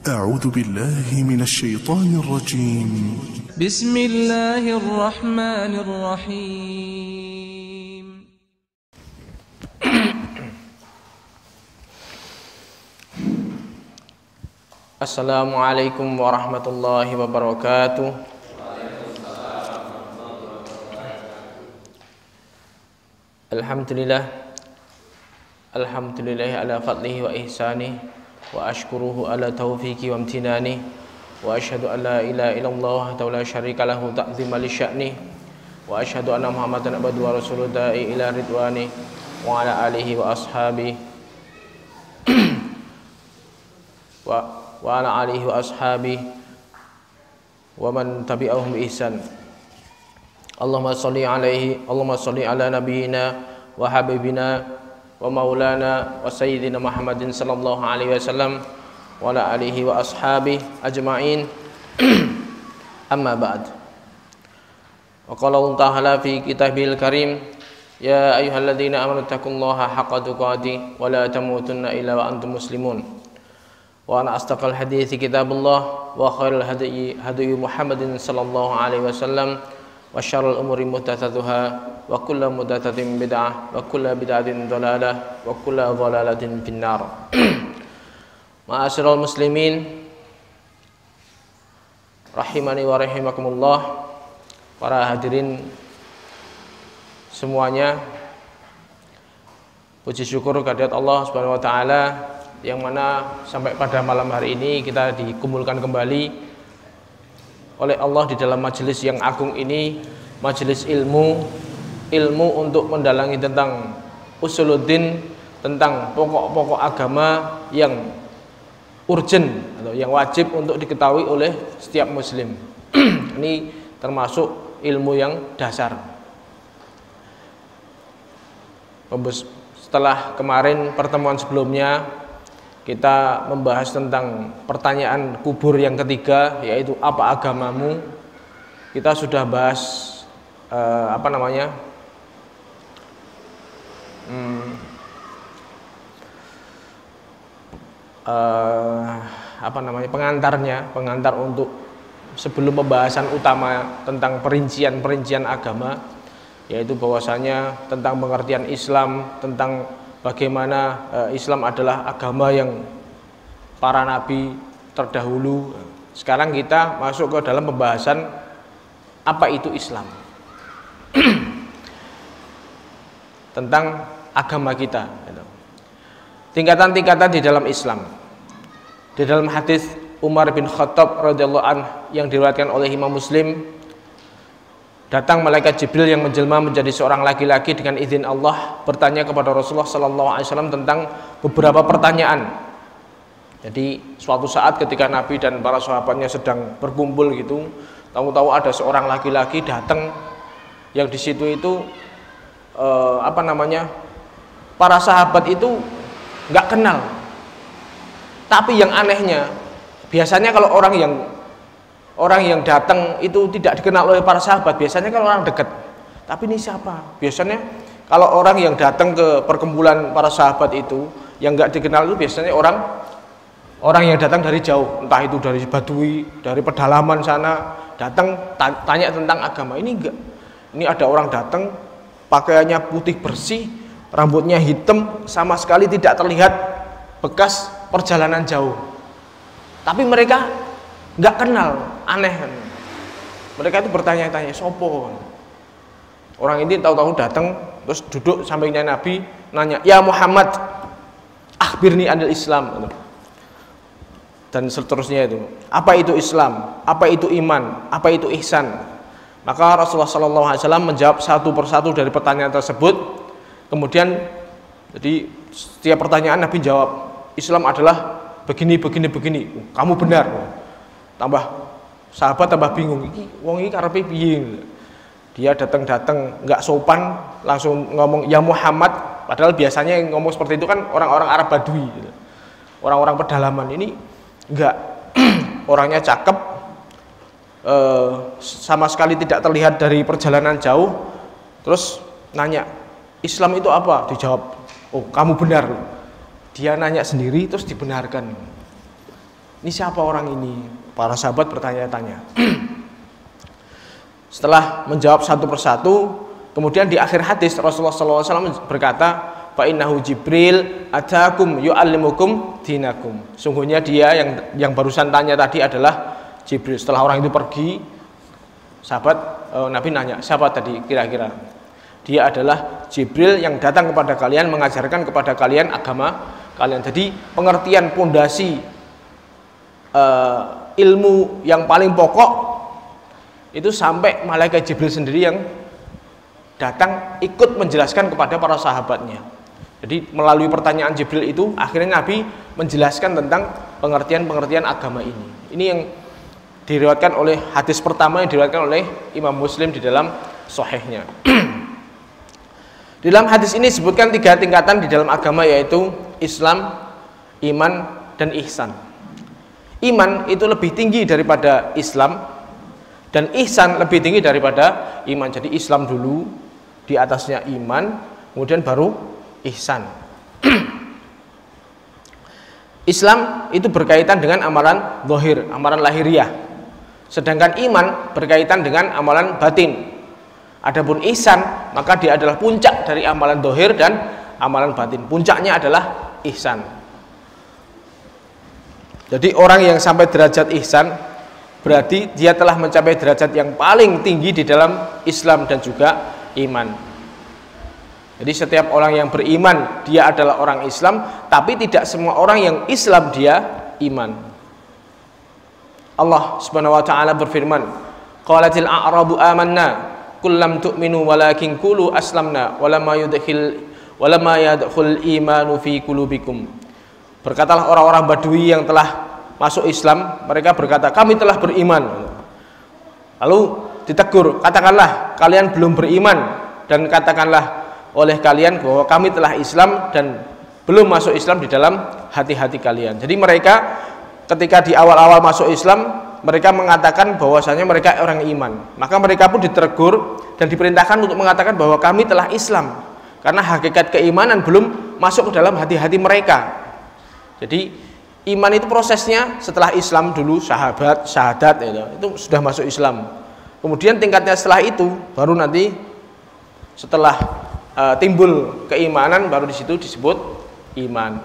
أعوذ بالله من الشيطان الرجيم. بسم الله الرحمن الرحيم. Assalamualaikum warahmatullahi wabarakatuh. Alhamdulillah ala fadlihi wa ihsanih, wa ashkuruhu ala taufiqi wa amtinani, wa ashhadu an la ilaha illallah wa la syarika lahu ta'zima li sya'ni, wa ashhadu anna Muhammadan abduhu wa rasuluhu da'i ila ridwani wa ala alihi wa ashabihi wa ala alihi wa ashabihi wa man tabi'ahum bi ihsan. Allahumma sholli ala nabiyyina wa habibina wa maulana wa sayyidina Muhammadin sallallahu alaihi wasallam wa ala alihi wa ashabihi ajma'in. Amma ba'd. Wa qala Allah ta'ala fi kitabil karim, ya ayyuhalladzina amanu taqullaha haqqa tuqatih wa la tamutunna illa wa antum muslimun. Wa ana astaqal hadithi kitabullah wa khairul hadi Muhammadin sallallahu alaihi wasallam wa syarrul umuri muhdatsatuha wa kullu muhdatsatin bid'ah wa kullu bid'atin dhalalah wa kullu dhalalatin finnar. Ma'asyiral muslimin rahimani wa rahimakumullah, para hadirin semuanya, puji syukur kehadirat Allah Subhanahu wa taala yang mana sampai pada malam hari ini kita dikumpulkan kembali oleh Allah di dalam majelis yang agung ini, majelis ilmu untuk mendalangi tentang usuluddin, tentang pokok-pokok agama yang urgent atau yang wajib untuk diketahui oleh setiap muslim. Ini termasuk ilmu yang dasar. Setelah kemarin pertemuan sebelumnya kita membahas tentang pertanyaan kubur yang ketiga, yaitu apa agamamu. Kita sudah bahas pengantar untuk sebelum pembahasan utama tentang perincian agama, yaitu bahwasanya tentang pengertian Islam, tentang bagaimana Islam adalah agama yang para nabi terdahulu. Sekarang kita masuk ke dalam pembahasan apa itu Islam. Tentang agama kita. Tingkatan-tingkatan di dalam Islam. Di dalam hadis Umar bin Khattab radhiyallahu anhu yang diriwayatkan oleh Imam Muslim, datang malaikat Jibril yang menjelma menjadi seorang laki-laki dengan izin Allah, bertanya kepada Rasulullah sallallahu alaihi wasallam tentang beberapa pertanyaan. Jadi suatu saat ketika Nabi dan para sahabatnya sedang berkumpul gitu, tahu-tahu ada seorang laki-laki datang yang di situ itu para sahabat itu nggak kenal. Tapi yang anehnya, biasanya kalau orang yang datang itu tidak dikenal oleh para sahabat, biasanya kalau orang dekat. Tapi ini siapa? Biasanya kalau orang yang datang ke perkumpulan para sahabat itu yang nggak dikenal itu biasanya orang yang datang dari jauh, entah itu dari Badui, dari pedalaman sana, datang tanya tentang agama. Ini enggak. Ini ada orang datang, pakaiannya putih bersih, rambutnya hitam, sama sekali tidak terlihat bekas perjalanan jauh. Tapi mereka nggak kenal, aneh kan. Mereka itu bertanya-tanya, sopo? Orang ini tahu-tahu datang, terus duduk sampingnya Nabi, nanya, ya Muhammad, akhbirni anil Islam. Dan seterusnya itu. Apa itu Islam? Apa itu iman? Apa itu ihsan? Maka Rasulullah SAW menjawab satu persatu dari pertanyaan tersebut. Kemudian, jadi setiap pertanyaan Nabi jawab, Islam adalah begini. Kamu benar. Tambah sahabat tambah bingung, wong iki karepe piye? Dia datang nggak sopan, langsung ngomong ya Muhammad, padahal biasanya yang ngomong seperti itu kan orang-orang Arab Badui gitu. Orang-orang pedalaman. Ini enggak. Orangnya cakep, sama sekali tidak terlihat dari perjalanan jauh. Terus nanya, Islam itu apa? Dijawab, oh kamu benar. Dia nanya sendiri terus dibenarkan. Ini siapa orang ini? Para sahabat bertanya-tanya. Setelah menjawab satu persatu, kemudian di akhir hadis Rasulullah SAW berkata, fa innahu Jibril atakum yu'allimukum dinakum. Sungguhnya dia yang barusan tanya tadi adalah Jibril. Setelah orang itu pergi, sahabat Nabi nanya, siapa tadi kira-kira? Dia adalah Jibril yang datang kepada kalian, mengajarkan kepada kalian agama kalian. Jadi pengertian pondasi ilmu yang paling pokok itu sampai malaikat Jibril sendiri yang datang ikut menjelaskan kepada para sahabatnya. Jadi melalui pertanyaan Jibril itu akhirnya Nabi menjelaskan tentang pengertian-pengertian agama ini. Ini yang diriwayatkan oleh hadis pertama yang diriwayatkan oleh Imam Muslim di dalam Sahihnya. Di dalam hadis ini disebutkan 3 tingkatan di dalam agama, yaitu Islam, iman, dan ihsan. Iman itu lebih tinggi daripada Islam, dan ihsan lebih tinggi daripada iman. Jadi Islam dulu, di atasnya iman, kemudian baru ihsan. Islam itu berkaitan dengan amalan zahir, amalan lahiriah. Sedangkan iman berkaitan dengan amalan batin. Adapun ihsan, maka dia adalah puncak dari amalan zahir dan amalan batin. Puncaknya adalah ihsan. Jadi orang yang sampai derajat ihsan berarti dia telah mencapai derajat yang paling tinggi di dalam Islam dan juga iman. Jadi setiap orang yang beriman dia adalah orang Islam, tapi tidak semua orang yang Islam dia iman. Allah Subhanahu wa taala berfirman, qalatil a'rabu amanna qul lam tu'minu walakin qulu aslamna walamma yadkhul imanu fi qulubikum. Berkatalah orang-orang Badui yang telah masuk Islam, mereka berkata, kami telah beriman. Lalu ditegur, katakanlah kalian belum beriman, dan katakanlah oleh kalian bahwa kami telah Islam dan belum masuk Islam di dalam hati-hati kalian. Jadi mereka ketika di awal-awal masuk Islam, mereka mengatakan bahwasanya mereka orang iman. Maka mereka pun ditegur dan diperintahkan untuk mengatakan bahwa kami telah Islam, karena hakikat keimanan belum masuk ke dalam hati-hati mereka. Jadi iman itu prosesnya setelah Islam dulu, syahadat itu sudah masuk Islam. Kemudian tingkatnya setelah itu baru nanti setelah timbul keimanan, baru di situ disebut iman.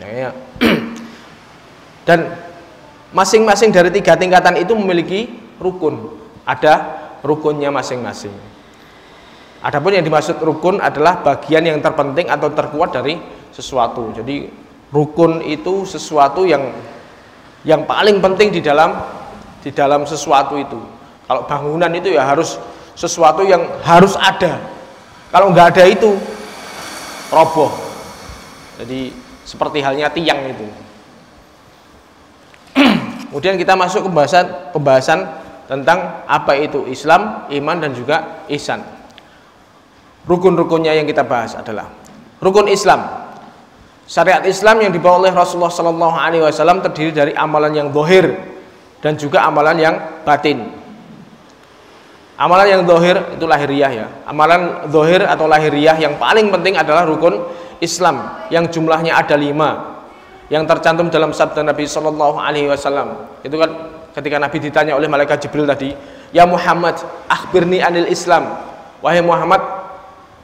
Ya. Dan masing-masing dari 3 tingkatan itu memiliki rukun. Ada rukunnya masing-masing. Adapun yang dimaksud rukun adalah bagian yang terpenting atau terkuat dari sesuatu. Jadi rukun itu sesuatu yang paling penting di dalam sesuatu itu. Kalau bangunan itu ya harus sesuatu yang harus ada. Kalau nggak ada itu roboh. Jadi seperti halnya tiang itu. Kemudian kita masuk ke pembahasan tentang apa itu Islam, iman, dan juga ihsan. Rukun-rukunnya yang kita bahas adalah rukun Islam. Syariat Islam yang dibawa oleh Rasulullah SAW terdiri dari amalan yang zahir dan juga amalan yang batin. Amalan yang zahir itu lahiriah ya. Amalan zahir atau lahiriah yang paling penting adalah rukun Islam yang jumlahnya ada 5, yang tercantum dalam sabda Nabi SAW. Itu kan ketika Nabi ditanya oleh malaikat Jibril tadi, ya Muhammad, akhbirni anil Islam. Wahai Muhammad,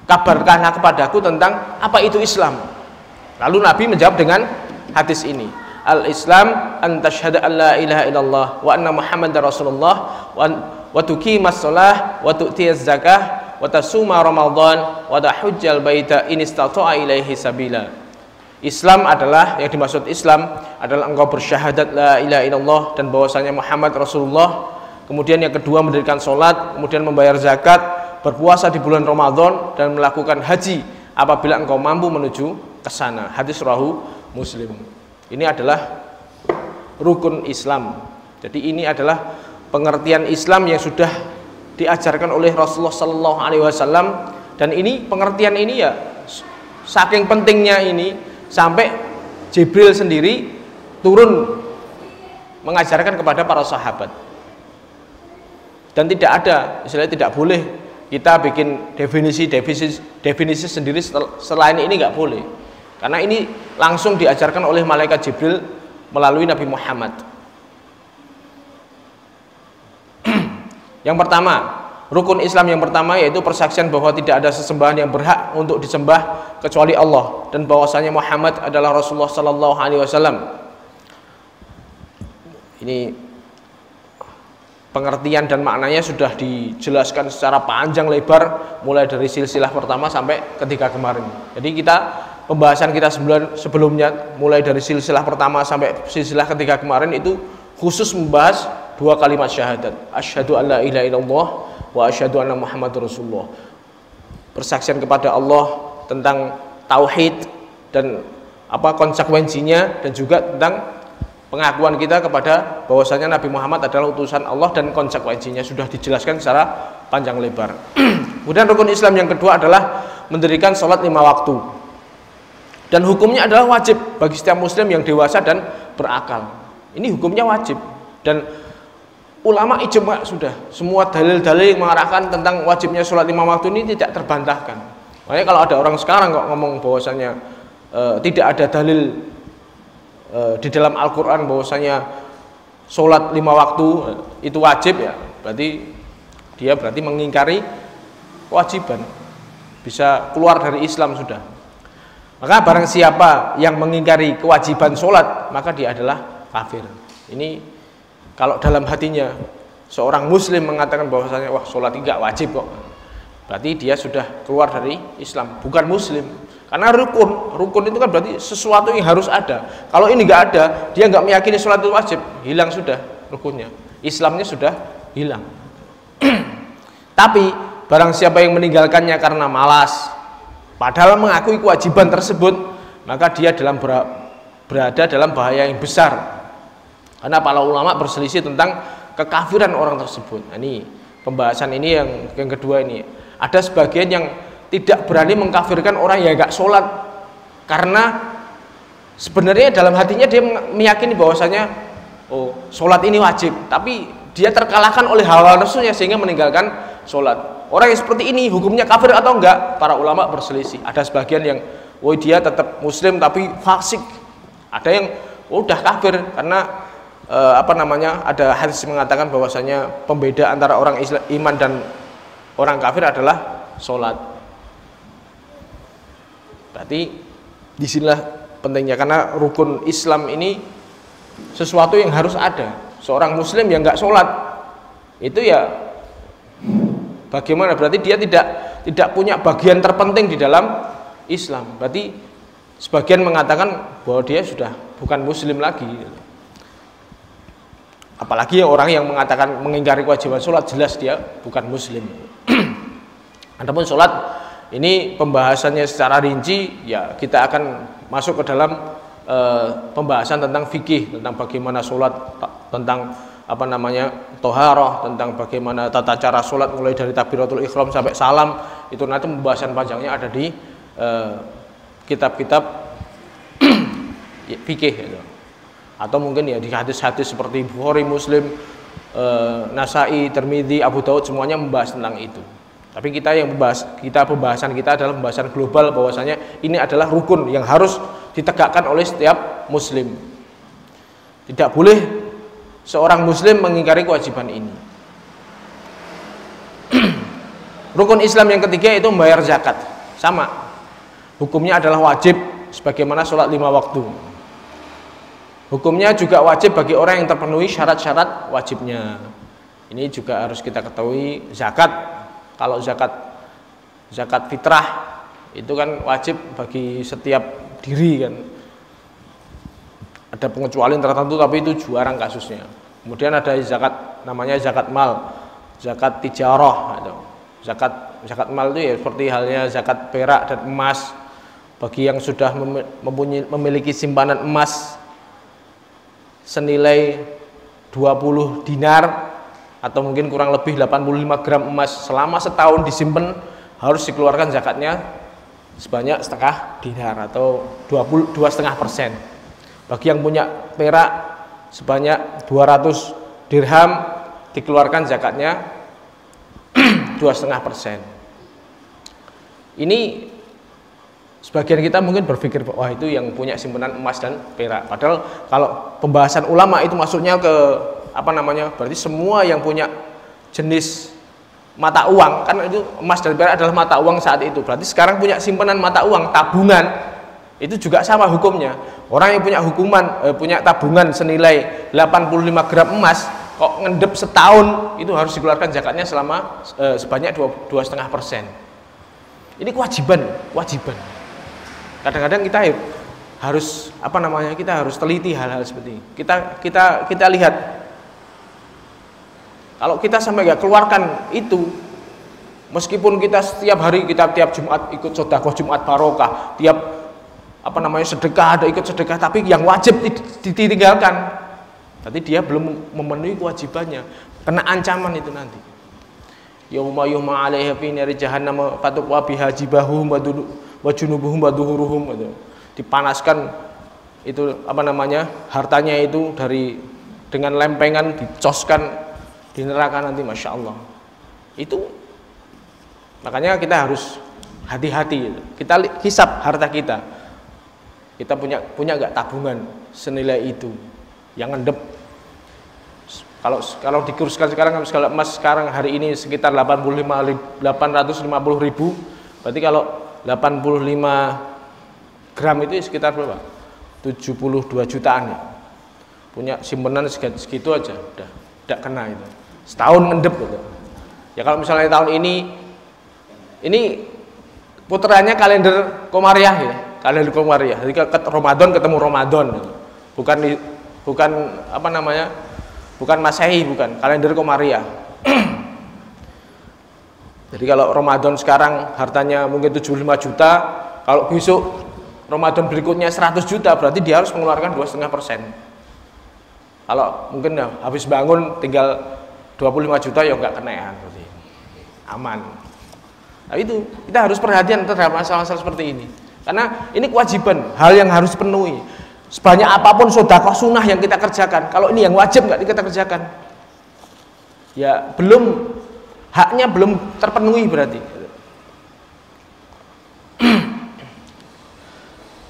kabarkanlah kepadaku tentang apa itu Islam. Lalu Nabi menjawab dengan hadis ini, al-Islam an tasyhada an la ilaha illallah wa anna Muhammadar Rasulullah wa tuqimas shalah wa tu'tiyaz zakah wa tasuma Ramadan wa tahujjal baita in istata'a ilaihi sabila. Islam adalah, yang dimaksud Islam adalah engkau bersyahadat la ilaha illallah dan bahwasanya Muhammad Rasulullah. Kemudian yang kedua mendirikan sholat, kemudian membayar zakat, berpuasa di bulan Ramadan, dan melakukan haji apabila engkau mampu menuju ke sana. Hadis rawahu Muslim. Ini adalah rukun Islam. Jadi ini adalah pengertian Islam yang sudah diajarkan oleh Rasulullah SAW, dan ini pengertian ini ya saking pentingnya ini sampai Jibril sendiri turun mengajarkan kepada para sahabat. Dan tidak ada, istilahnya tidak boleh kita bikin definisi sendiri selain ini, nggak boleh. Karena ini langsung diajarkan oleh malaikat Jibril melalui Nabi Muhammad. Yang pertama, rukun Islam yang pertama yaitu persaksian bahwa tidak ada sesembahan yang berhak untuk disembah kecuali Allah dan bahwasanya Muhammad adalah Rasulullah sallallahu alaihi wasallam. Ini pengertian dan maknanya sudah dijelaskan secara panjang lebar mulai dari silsilah pertama sampai ketiga kemarin. Jadi pembahasan kita sebelumnya mulai dari silsilah pertama sampai silsilah ketiga kemarin itu khusus membahas dua kalimat syahadat, asyhadu an la ilaha illallah wa asyhadu anna muhammadur rasulullah. Persaksian kepada Allah tentang tauhid dan konsekuensinya, dan juga tentang pengakuan kita kepada bahwasanya Nabi Muhammad adalah utusan Allah dan konsekuensinya sudah dijelaskan secara panjang lebar. Kemudian rukun Islam yang kedua adalah mendirikan sholat 5 waktu. Dan hukumnya adalah wajib bagi setiap muslim yang dewasa dan berakal. Ini hukumnya wajib, dan ulama ijma sudah semua dalil-dalil yang mengarahkan tentang wajibnya sholat 5 waktu ini tidak terbantahkan. Makanya kalau ada orang sekarang kok ngomong bahwasanya tidak ada dalil di dalam Al-Quran bahwasanya sholat 5 waktu itu wajib, ya berarti dia mengingkari kewajiban, bisa keluar dari Islam sudah. Maka barang siapa yang mengingkari kewajiban sholat, maka dia adalah kafir. Ini kalau dalam hatinya seorang muslim mengatakan bahwasanya wah sholat tidak wajib kok, berarti dia sudah keluar dari Islam, bukan muslim. Karena rukun itu kan berarti sesuatu yang harus ada. Kalau ini nggak ada, dia nggak meyakini sholat itu wajib, hilang sudah rukunnya, Islamnya sudah hilang. Tapi barang siapa yang meninggalkannya karena malas, padahal mengakui kewajiban tersebut, maka dia berada dalam bahaya yang besar. Karena para ulama berselisih tentang kekafiran orang tersebut. Nah, ini pembahasan ini yang kedua ini. Ada sebagian yang tidak berani mengkafirkan orang yang nggak sholat, karena sebenarnya dalam hatinya dia meyakini bahwasanya sholat ini wajib, tapi dia terkalahkan oleh hawa nafsunya sehingga meninggalkan sholat. Orang yang seperti ini hukumnya kafir atau enggak? Para ulama berselisih. Ada sebagian yang dia tetap muslim tapi fasik. Ada yang udah kafir karena ada hadis mengatakan bahwasanya pembeda antara orang iman dan orang kafir adalah sholat. Berarti disinilah pentingnya, karena rukun Islam ini sesuatu yang harus ada. Seorang muslim yang nggak sholat itu ya bagaimana? Berarti dia tidak punya bagian terpenting di dalam Islam. Berarti sebagian mengatakan bahwa dia sudah bukan muslim lagi. Apalagi orang yang mengatakan mengingkari kewajiban sholat, jelas dia bukan muslim. Adapun sholat ini pembahasannya secara rinci, ya kita akan masuk ke dalam pembahasan tentang fikih, tentang bagaimana sholat, tentang toharoh, tentang bagaimana tata cara sholat mulai dari takbiratul ihram sampai salam. Itu nanti pembahasan panjangnya ada di kitab-kitab fikih gitu. Atau mungkin ya di hadis-hadis seperti Bukhari, Muslim, Nasai, Tirmidzi, Abu Daud, semuanya membahas tentang itu. Tapi pembahasan kita adalah pembahasan global bahwasanya ini adalah rukun yang harus ditegakkan oleh setiap muslim. Tidak boleh seorang muslim mengingkari kewajiban ini. Rukun Islam yang ketiga itu membayar zakat. Sama. Hukumnya adalah wajib sebagaimana sholat 5 waktu. Hukumnya juga wajib bagi orang yang terpenuhi syarat-syarat wajibnya. Ini juga harus kita ketahui. Zakat, kalau zakat fitrah itu kan wajib bagi setiap diri kan. Ada pengecualian tertentu tapi itu jarang kasusnya. Kemudian ada zakat, namanya zakat mal, zakat tijarah gitu. Zakat mal itu ya seperti halnya zakat perak dan emas. Bagi yang sudah memiliki simpanan emas senilai 20 dinar atau mungkin kurang lebih 85 gram emas, selama setahun disimpan harus dikeluarkan zakatnya sebanyak setengah dinar atau 2,5%. Bagi yang punya perak sebanyak 200 dirham dikeluarkan zakatnya 2,5%. Ini Sebagian kita mungkin berpikir, wah itu yang punya simpanan emas dan perak. Padahal kalau pembahasan ulama itu masuknya ke berarti semua yang punya jenis mata uang, kan itu emas dan perak adalah mata uang saat itu. Berarti sekarang punya simpanan mata uang, tabungan, itu juga sama hukumnya. Orang yang punya tabungan senilai 85 gram emas, kok ngendep setahun, itu harus dikeluarkan zakatnya selama sebanyak 2,5%. Ini kewajiban. Kadang-kadang kita harus kita harus teliti hal-hal seperti ini. Kita lihat, kalau kita sampai nggak keluarkan itu, meskipun kita setiap hari, kita tiap Jumat ikut sedekah Jumat barokah, tiap sedekah ada ikut sedekah, tapi yang wajib ditinggalkan, berarti dia belum memenuhi kewajibannya, kena ancaman itu nanti. Yauma yuhma 'alaiha fi nari jahannam fatuqwa biha jibahuhum wa junubuhum wa duhuruhum, gitu. Dipanaskan itu hartanya itu dengan lempengan, dicoskan di neraka nanti, masya Allah. Itu makanya kita harus hati-hati. Kita hisap harta kita. Kita punya nggak tabungan senilai itu yang ngendep. Kalau dikurskan sekarang, kalau emas sekarang hari ini sekitar 850.000, berarti kalau 85 gram itu sekitar berapa? 72 jutaan ya. Punya simpanan segitu aja, udah tidak kena itu. Setahun ngendep gitu. Ya kalau misalnya tahun ini puterannya kalender Komariah ya, kalender Komariah. Jadi Ramadan ketemu Ramadan gitu. Bukan Masehi, bukan kalender Komariah. Jadi kalau Ramadan sekarang hartanya mungkin 75 juta, kalau besok Ramadan berikutnya 100 juta, berarti dia harus mengeluarkan 2,5%. Kalau mungkin habis bangun tinggal 25 juta ya nggak kena, berarti aman. Nah itu kita harus perhatian terhadap masalah-masalah seperti ini, karena ini kewajiban, hal yang harus dipenuhi. Sebanyak apapun sedekah sunnah yang kita kerjakan, kalau ini yang wajib nggak kita kerjakan, ya haknya belum terpenuhi berarti.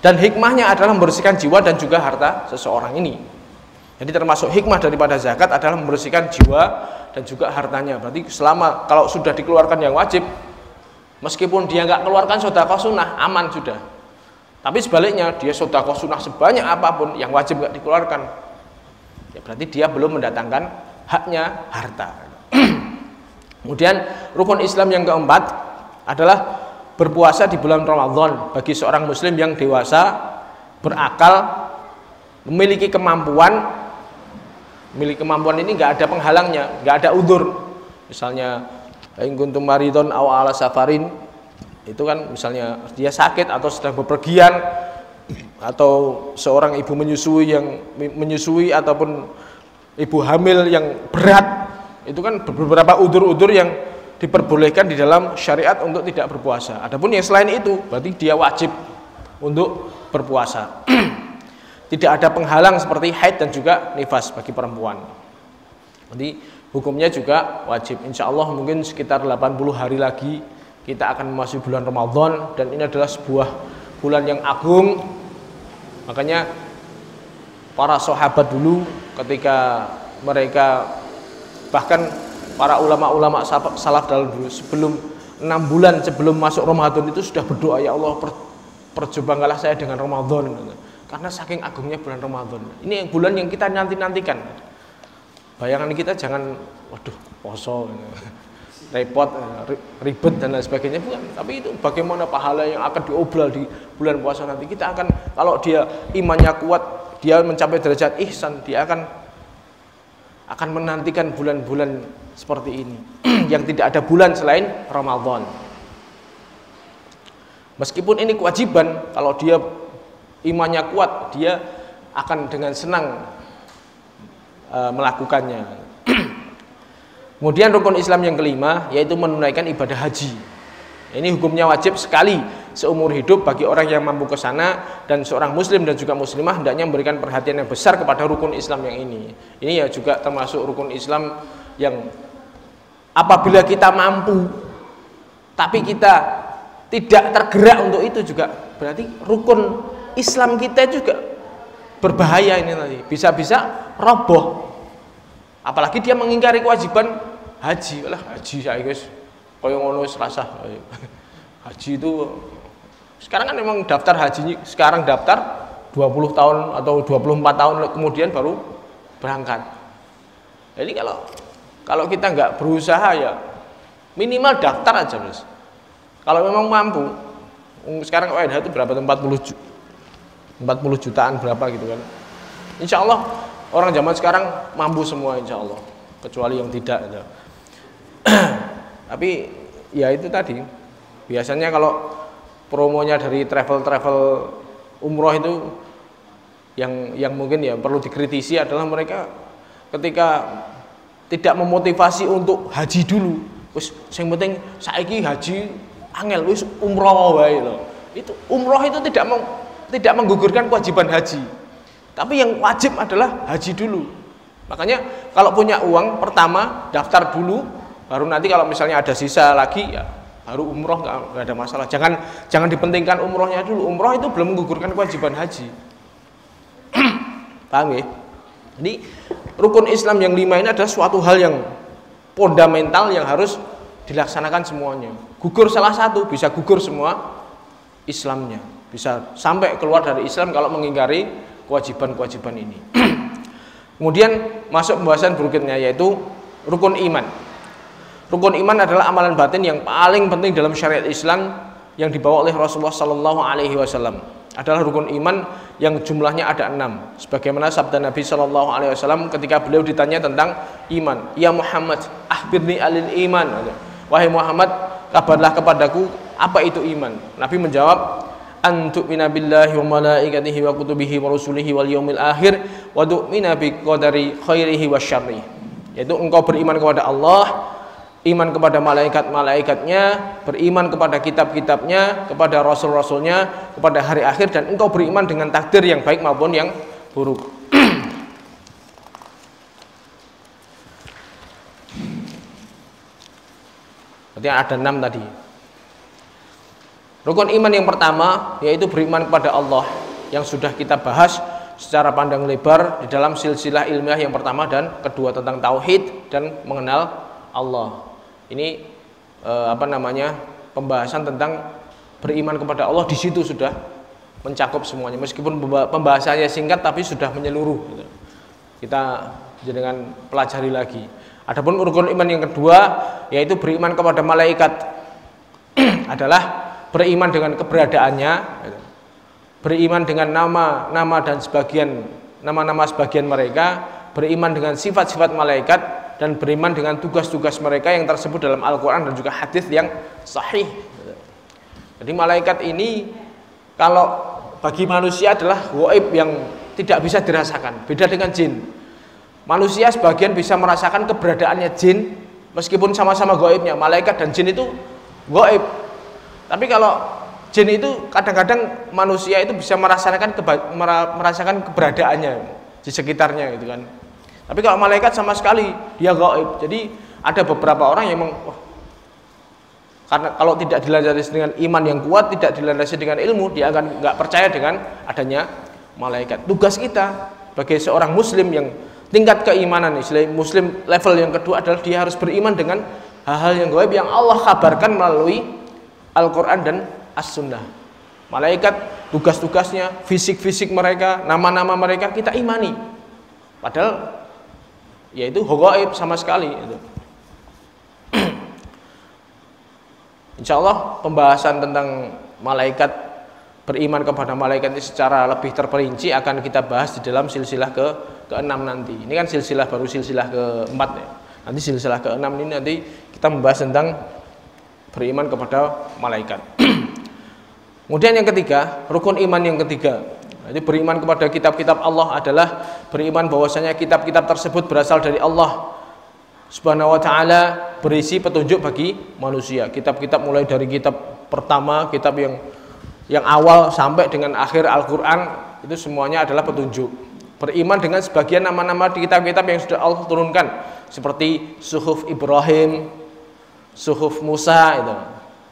Dan hikmahnya adalah membersihkan jiwa dan juga harta seseorang ini. Jadi termasuk hikmah daripada zakat adalah membersihkan jiwa dan juga hartanya. Berarti kalau sudah dikeluarkan yang wajib, meskipun dia nggak keluarkan sedekah sunnah, aman sudah. Tapi sebaliknya, dia sedekah sunnah sebanyak apapun, yang wajib nggak dikeluarkan, ya berarti dia belum mendatangkan haknya harta. Kemudian rukun Islam yang keempat adalah berpuasa di bulan Ramadan bagi seorang muslim yang dewasa, berakal, memiliki kemampuan. Memiliki kemampuan ini nggak ada penghalangnya, nggak ada udzur. Misalnya in kuntum maridon aw ala safarin, itu kan misalnya dia sakit atau sedang bepergian, atau seorang ibu menyusui ataupun ibu hamil yang berat. Itu kan beberapa udzur-udzur yang diperbolehkan di dalam syariat untuk tidak berpuasa. Adapun yang selain itu, berarti dia wajib untuk berpuasa. Tidak ada penghalang seperti haid dan juga nifas bagi perempuan. Jadi hukumnya juga wajib. Insya Allah mungkin sekitar 80 hari lagi kita akan memasuki bulan Ramadan, dan ini adalah sebuah bulan yang agung. Makanya para sahabat dulu ketika mereka, bahkan para ulama-ulama salaf dulu, sebelum 6 bulan sebelum masuk Ramadan itu sudah berdoa, ya Allah perjumpangkanlah saya dengan Ramadan, karena saking agungnya bulan Ramadan. Ini bulan yang kita nanti-nantikan. Bayangan kita jangan, waduh poso, repot, ribet dan lain sebagainya, bukan. Tapi itu bagaimana pahala yang akan diobral di bulan puasa nanti. Kita akan, kalau dia imannya kuat, dia mencapai derajat ihsan, dia akan menantikan bulan-bulan seperti ini yang tidak ada bulan selain Ramadan. Meskipun ini kewajiban, kalau dia imannya kuat, dia akan dengan senang melakukannya. Kemudian rukun Islam yang kelima yaitu menunaikan ibadah haji. Ini hukumnya wajib sekali seumur hidup bagi orang yang mampu ke sana, dan seorang muslim dan juga muslimah hendaknya memberikan perhatian yang besar kepada rukun Islam yang ini. Ini ya juga termasuk rukun Islam yang apabila kita mampu tapi kita tidak tergerak untuk itu juga berarti rukun Islam kita juga berbahaya ini nanti, bisa-bisa roboh. Apalagi dia mengingkari kewajiban haji. Lah haji saya guys, koyo ngono serasa. Haji itu sekarang kan memang daftar haji, sekarang daftar 20 tahun atau 24 tahun kemudian baru berangkat. Jadi kalau kita nggak berusaha ya minimal daftar aja Mas. Kalau memang mampu, sekarang ONH itu berapa? 40 jutaan berapa gitu kan. Insya Allah orang zaman sekarang mampu semua insya Allah, kecuali yang tidak ya. Tapi ya itu tadi, biasanya kalau promonya dari travel umroh itu yang mungkin ya perlu dikritisi adalah mereka ketika tidak memotivasi untuk haji dulu. Wis sing penting saiki haji angel wis umroh wae lho. Itu umroh itu tidak menggugurkan kewajiban haji. Tapi yang wajib adalah haji dulu. Makanya kalau punya uang pertama daftar dulu, baru nanti kalau misalnya ada sisa lagi ya baru umroh, nggak ada masalah. Jangan dipentingkan umrohnya dulu. Umroh itu belum menggugurkan kewajiban haji. Paham ya? Jadi rukun Islam yang 5 ini adalah suatu hal yang fundamental yang harus dilaksanakan semuanya. Gugur salah satu bisa gugur semua Islamnya, bisa sampai keluar dari Islam kalau mengingkari kewajiban-kewajiban ini. Kemudian masuk pembahasan berikutnya yaitu rukun iman. Rukun iman adalah amalan batin yang paling penting dalam syariat Islam yang dibawa oleh Rasulullah Sallallahu Alaihi Wasallam. Adalah rukun iman yang jumlahnya ada 6. Sebagaimana sabda Nabi Sallallahu Alaihi Wasallam ketika beliau ditanya tentang iman, ya Muhammad, akhbirni alil iman. Wahai Muhammad, kabarlah kepadaku apa itu iman. Nabi menjawab, antu'mina billahi wa malaikatihi wa kutubihi wa rusulihi wal yaumil akhir wa tu'mina bi qadari khairihi wa syarrihi. Yaitu engkau beriman kepada Allah, iman kepada malaikat-malaikatnya, beriman kepada kitab-kitabnya, kepada rasul-rasulnya, kepada hari akhir, dan engkau beriman dengan takdir yang baik maupun yang buruk. Berarti ada 6 tadi. Rukun iman yang pertama yaitu beriman kepada Allah, yang sudah kita bahas secara pandang lebar di dalam silsilah ilmiah yang pertama dan kedua tentang tauhid dan mengenal Allah. Ini pembahasan tentang beriman kepada Allah di situ sudah mencakup semuanya. Meskipun pembahasannya singkat tapi sudah menyeluruh. Kita dengan pelajari lagi. Adapun rukun iman yang kedua yaitu beriman kepada malaikat adalah beriman dengan keberadaannya, beriman dengan nama-nama dan nama-nama sebagian mereka, beriman dengan sifat-sifat malaikat, dan beriman dengan tugas-tugas mereka yang tersebut dalam Al-Quran dan juga hadis yang sahih. Jadi malaikat ini kalau bagi manusia adalah ghaib yang tidak bisa dirasakan, beda dengan jin. Manusia sebagian bisa merasakan keberadaannya jin meskipun sama-sama ghaibnya. Malaikat dan jin itu ghaib. Tapi kalau jin itu kadang-kadang manusia itu bisa merasakan keberadaannya di sekitarnya gitu kan. Tapi kalau malaikat sama sekali dia gaib. Jadi ada beberapa orang yang karena kalau tidak dilandasi dengan iman yang kuat, tidak dilandasi dengan ilmu, dia akan nggak percaya dengan adanya malaikat. Tugas kita sebagai seorang muslim yang tingkat keimanan, istilah muslim level yang kedua adalah dia harus beriman dengan hal-hal yang gaib yang Allah kabarkan melalui Al-Quran dan As-Sunnah. Malaikat, tugas-tugasnya, fisik-fisik mereka, nama-nama mereka kita imani. Padahal yaitu gaib sama sekali. Insya Allah pembahasan tentang malaikat, beriman kepada malaikat ini secara lebih terperinci akan kita bahas di dalam silsilah ke-6 nanti. Ini kan silsilah baru silsilah ke-4 ya. Nanti silsilah ke-6 ini nanti kita membahas tentang beriman kepada malaikat. Kemudian yang ketiga, rukun iman yang ketiga. Jadi beriman kepada kitab-kitab Allah adalah beriman bahwasanya kitab-kitab tersebut berasal dari Allah Subhanahu wa taala, berisi petunjuk bagi manusia. Kitab-kitab mulai dari kitab pertama, kitab yang awal sampai dengan akhir Al-Qur'an itu semuanya adalah petunjuk. Beriman dengan sebagian nama-nama di kitab-kitab yang sudah Allah turunkan seperti Suhuf Ibrahim, Suhuf Musa itu,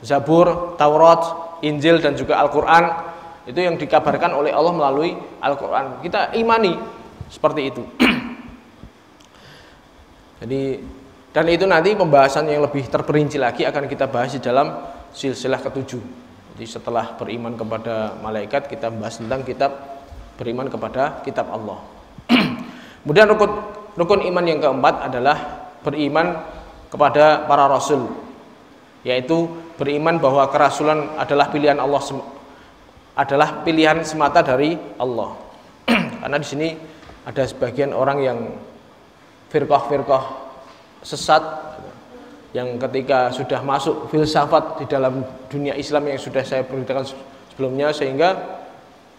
Zabur, Taurat, Injil dan juga Al-Qur'an. Itu yang dikabarkan oleh Allah melalui Al-Quran. Kita imani seperti itu. Jadi, dan itu nanti pembahasan yang lebih terperinci lagi akan kita bahas di dalam silsilah ke-7. Jadi setelah beriman kepada malaikat, kita bahas tentang kitab, beriman kepada kitab Allah. Kemudian rukun iman yang keempat adalah beriman kepada para rasul, yaitu beriman bahwa kerasulan adalah pilihan Allah, adalah pilihan semata dari Allah. Karena di sini ada sebagian orang yang firqah sesat yang ketika sudah masuk filsafat di dalam dunia Islam yang sudah saya beritakan sebelumnya, sehingga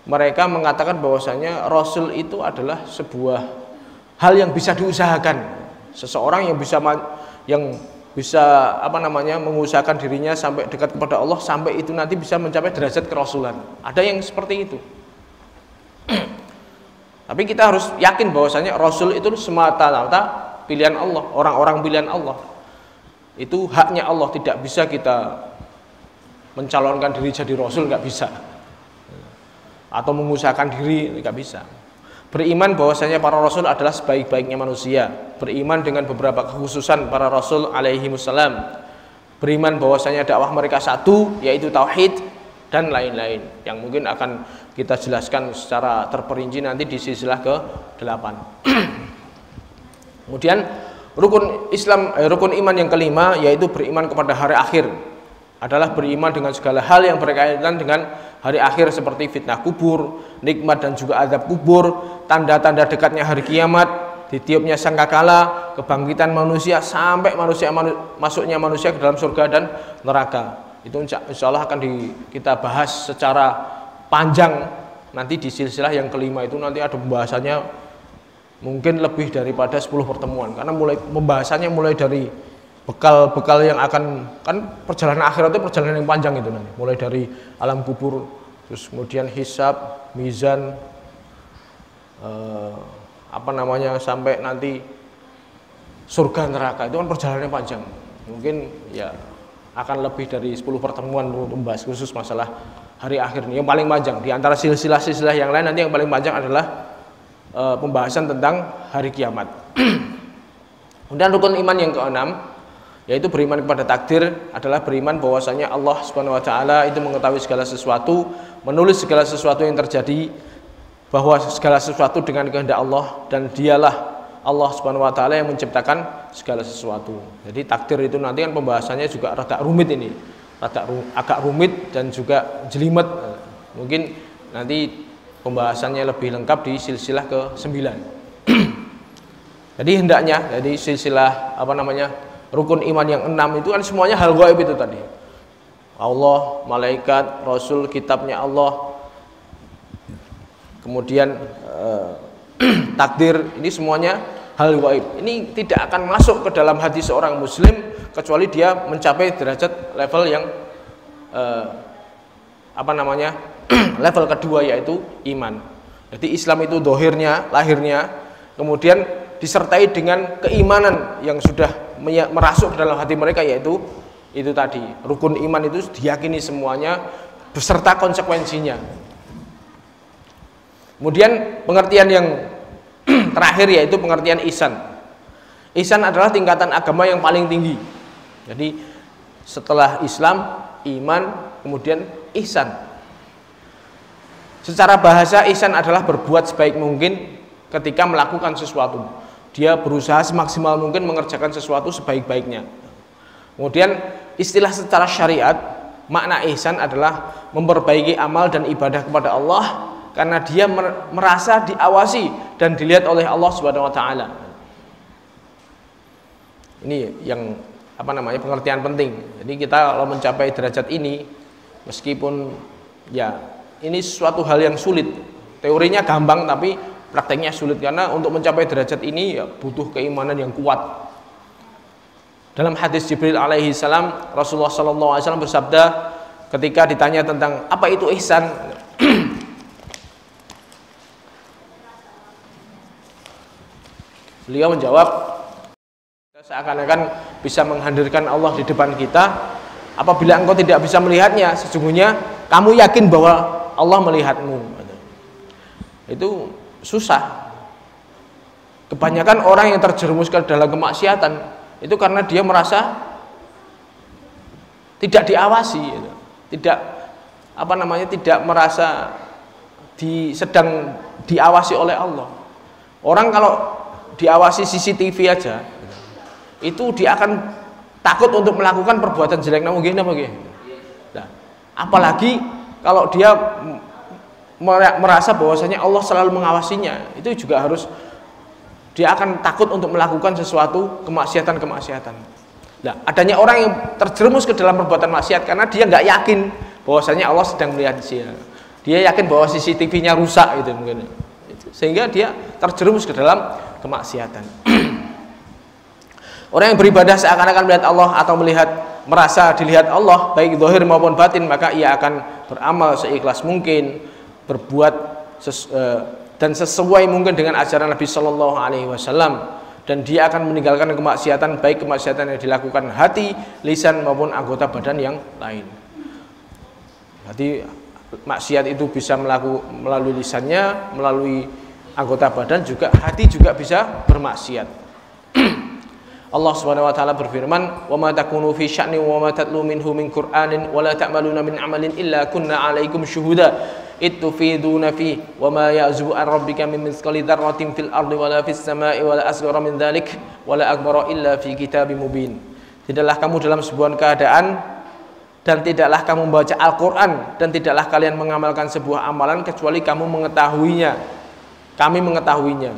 mereka mengatakan bahwasanya Rasul itu adalah sebuah hal yang bisa diusahakan. Seseorang yang bisa mengusahakan dirinya sampai dekat kepada Allah, sampai itu nanti bisa mencapai derajat kerasulan. Ada yang seperti itu. Tapi kita harus yakin bahwasanya Rasul itu semata-mata pilihan Allah, orang-orang pilihan Allah. Itu haknya Allah, tidak bisa kita mencalonkan diri jadi Rasul, nggak bisa. Atau mengusahakan diri, nggak bisa. Beriman bahwasanya para Rasul adalah sebaik-baiknya manusia. Beriman dengan beberapa kekhususan para Rasul alaihi wassalam. Beriman bahwasanya dakwah mereka satu, yaitu tauhid dan lain-lain, yang mungkin akan kita jelaskan secara terperinci nanti di silsilah ke-8. Kemudian rukun iman yang kelima, yaitu beriman kepada hari akhir, adalah beriman dengan segala hal yang berkaitan dengan hari akhir, seperti fitnah kubur, nikmat dan juga azab kubur, tanda-tanda dekatnya hari kiamat, ditiupnya sangkakala, kebangkitan manusia, sampai masuknya manusia ke dalam surga dan neraka. Itu insya Allah akan kita bahas secara panjang nanti di silsilah yang kelima. Itu nanti ada pembahasannya mungkin lebih daripada 10 pertemuan, karena pembahasannya mulai dari bekal yang akan, kan perjalanan akhirat itu perjalanan yang panjang itu nanti, mulai dari alam kubur, terus kemudian hisab, mizan, sampai nanti surga neraka. Itu kan perjalanan yang panjang, mungkin ya akan lebih dari 10 pertemuan untuk membahas khusus masalah hari akhir ini yang paling panjang. Di antara silsilah-silsilah yang lain, nanti yang paling panjang adalah pembahasan tentang hari kiamat. Kemudian rukun iman yang keenam, yaitu beriman kepada takdir, adalah beriman bahwasanya Allah Subhanahu wa taala itu mengetahui segala sesuatu, menulis segala sesuatu yang terjadi, bahwa segala sesuatu dengan kehendak Allah, dan dialah Allah Subhanahu wa taala yang menciptakan segala sesuatu. Jadi takdir itu nanti kan pembahasannya juga rada rumit ini. Agak rumit dan juga jelimet. Mungkin nanti pembahasannya lebih lengkap di silsilah ke-9. Jadi hendaknya, jadi silsilah rukun iman yang 6 itu kan semuanya hal gaib itu tadi. Allah, malaikat, Rasul, kitabnya Allah, kemudian takdir, ini semuanya hal gaib. Ini tidak akan masuk ke dalam hati seorang muslim kecuali dia mencapai derajat level yang level kedua, yaitu iman. Jadi Islam itu dohirnya, lahirnya, kemudian disertai dengan keimanan yang sudah merasuk ke dalam hati mereka, yaitu itu tadi, rukun iman itu diyakini semuanya beserta konsekuensinya. Kemudian pengertian yang terakhir yaitu pengertian ihsan. Ihsan adalah tingkatan agama yang paling tinggi. Jadi setelah Islam, iman, kemudian ihsan. Secara bahasa, ihsan adalah berbuat sebaik mungkin ketika melakukan sesuatu. Dia berusaha semaksimal mungkin mengerjakan sesuatu sebaik-baiknya. Kemudian istilah secara syariat, makna ihsan adalah memperbaiki amal dan ibadah kepada Allah karena dia merasa diawasi dan dilihat oleh Allah Subhanahu wa taala. Ini yang pengertian penting. Jadi kita kalau mencapai derajat ini, meskipun ya ini suatu hal yang sulit. Teorinya gampang tapi prakteknya sulit, karena untuk mencapai derajat ini ya butuh keimanan yang kuat. Dalam hadis Jibril alaihi salam, Rasulullah sallallahu alaihi wasallam bersabda ketika ditanya tentang apa itu ihsan, beliau menjawab, seakan-akan bisa menghadirkan Allah di depan kita. Apabila engkau tidak bisa melihatnya, sesungguhnya kamu yakin bahwa Allah melihatmu. Itu susah. Kebanyakan orang yang terjerumus ke dalam kemaksiatan itu karena dia merasa tidak diawasi, tidak tidak merasa sedang diawasi oleh Allah. Orang kalau diawasi CCTV aja, itu dia akan takut untuk melakukan perbuatan jelek. Nah, apalagi kalau dia merasa bahwasanya Allah selalu mengawasinya, itu juga harus dia akan takut untuk melakukan sesuatu kemaksiatan. Nah, adanya orang yang terjerumus ke dalam perbuatan maksiat karena dia nggak yakin bahwasanya Allah sedang melihat dia. Dia yakin bahwa CCTV-nya rusak gitu mungkin. Sehingga dia terjerumus ke dalam kemaksiatan. Orang yang beribadah seakan-akan melihat Allah atau merasa dilihat Allah baik zahir maupun batin, maka ia akan beramal seikhlas mungkin, berbuat dan sesuai mungkin dengan ajaran Nabi Shallallahu Alaihi Wasallam, dan dia akan meninggalkan kemaksiatan baik kemaksiatan yang dilakukan hati, lisan maupun anggota badan yang lain. Jadi maksiat itu bisa melalui lisannya, melalui anggota badan, juga hati juga bisa bermaksiat. Allah Subhanahu wa taala berfirman, "Wa ma takunu fi sya'ni wa ma tatlu minhu min Qur'anin wa la ta'maluna min 'amalin illa kunna 'alaikum syuhuda ittufiduna fi wa ma ya'zubu an rabbika min mithqali dzarratin fil ardi wa la fis sama'i wa la asghara min dzalik wa la akbara illa fi kitabim mubin." Tidaklah kamu dalam sebuah keadaan dan tidaklah kamu membaca Al-Qur'an dan tidaklah kalian mengamalkan sebuah amalan kecuali kamu mengetahuinya. Kami mengetahuinya.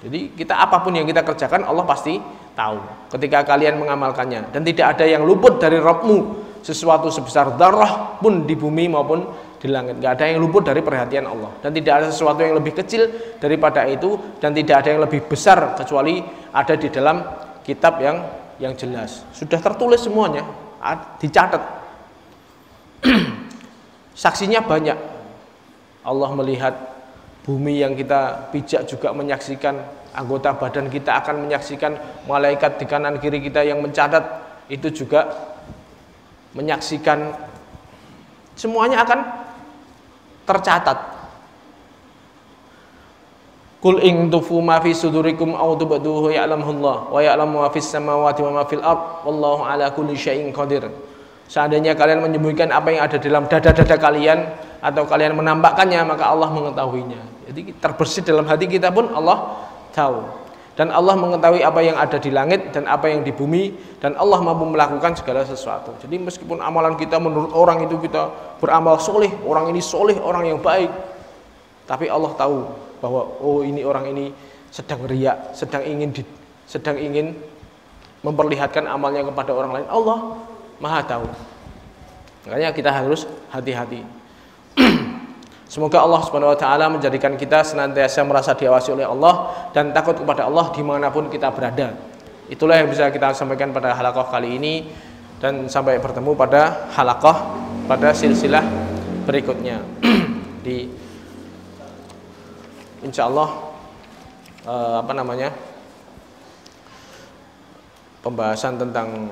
Jadi kita apapun yang kita kerjakan Allah pasti tahu ketika kalian mengamalkannya, dan tidak ada yang luput dari Rabbmu sesuatu sebesar darah pun di bumi maupun di langit. Tidak ada yang luput dari perhatian Allah, dan tidak ada sesuatu yang lebih kecil daripada itu, dan tidak ada yang lebih besar kecuali ada di dalam kitab yang jelas. Sudah tertulis semuanya, dicatat. Saksinya banyak. Allah melihat bumi yang kita pijak juga menyaksikan, anggota badan kita akan menyaksikan, malaikat di kanan kiri kita yang mencatat itu juga menyaksikan, semuanya akan tercatat. Qul in tufu ma fi sudurikum aw tubduhu ya'lamullah wa ya'lamu ma fis samawati wa ma fil ard wallahu ala kulli syai'in qadir. Seandainya kalian menyembunyikan apa yang ada dalam dada-dada kalian atau kalian menampakkannya, maka Allah mengetahuinya. Jadi terbersih dalam hati kita pun Allah tahu. Dan Allah mengetahui apa yang ada di langit dan apa yang di bumi, dan Allah mampu melakukan segala sesuatu. Jadi meskipun amalan kita menurut orang itu kita beramal soleh, orang ini soleh, orang yang baik, tapi Allah tahu bahwa oh ini orang ini sedang riya, sedang ingin memperlihatkan amalnya kepada orang lain. Allah Maha tahu. Makanya kita harus hati-hati. Semoga Allah Subhanahu wa taala menjadikan kita senantiasa merasa diawasi oleh Allah dan takut kepada Allah dimanapun kita berada. Itulah yang bisa kita sampaikan pada halaqah kali ini, dan sampai bertemu pada halaqah pada silsilah berikutnya. Insya Allah pembahasan tentang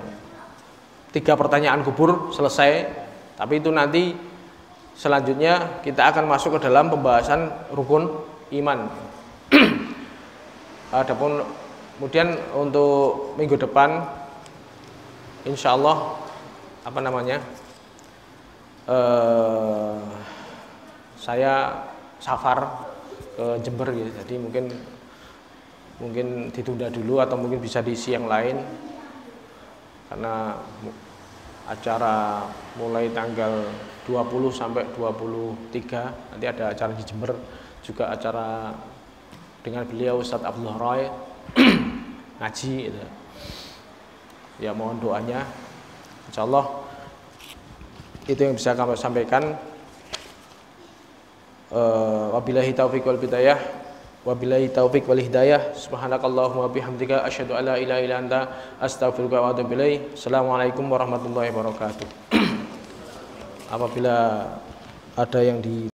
3 pertanyaan kubur selesai, tapi itu nanti selanjutnya kita akan masuk ke dalam pembahasan rukun iman. Adapun kemudian untuk minggu depan insya Allah saya safar ke Jember gitu. Jadi mungkin ditunda dulu atau mungkin bisa diisi yang lain, karena acara mulai tanggal 20 sampai 23 nanti ada acara di Jember, juga acara dengan beliau Ustadz Abdul Roy ngaji gitu. Ya mohon doanya, insya Allah itu yang bisa kami sampaikan. Wabillahi taufiq wal hidayah. Wabillahi taufiq wal hidayah. Subhanakallahumma bihamdika asyhadu an la ilaha illa anta astaghfiruka wa atubu ilaik. Assalamualaikum warahmatullahi wabarakatuh. Apabila ada yang di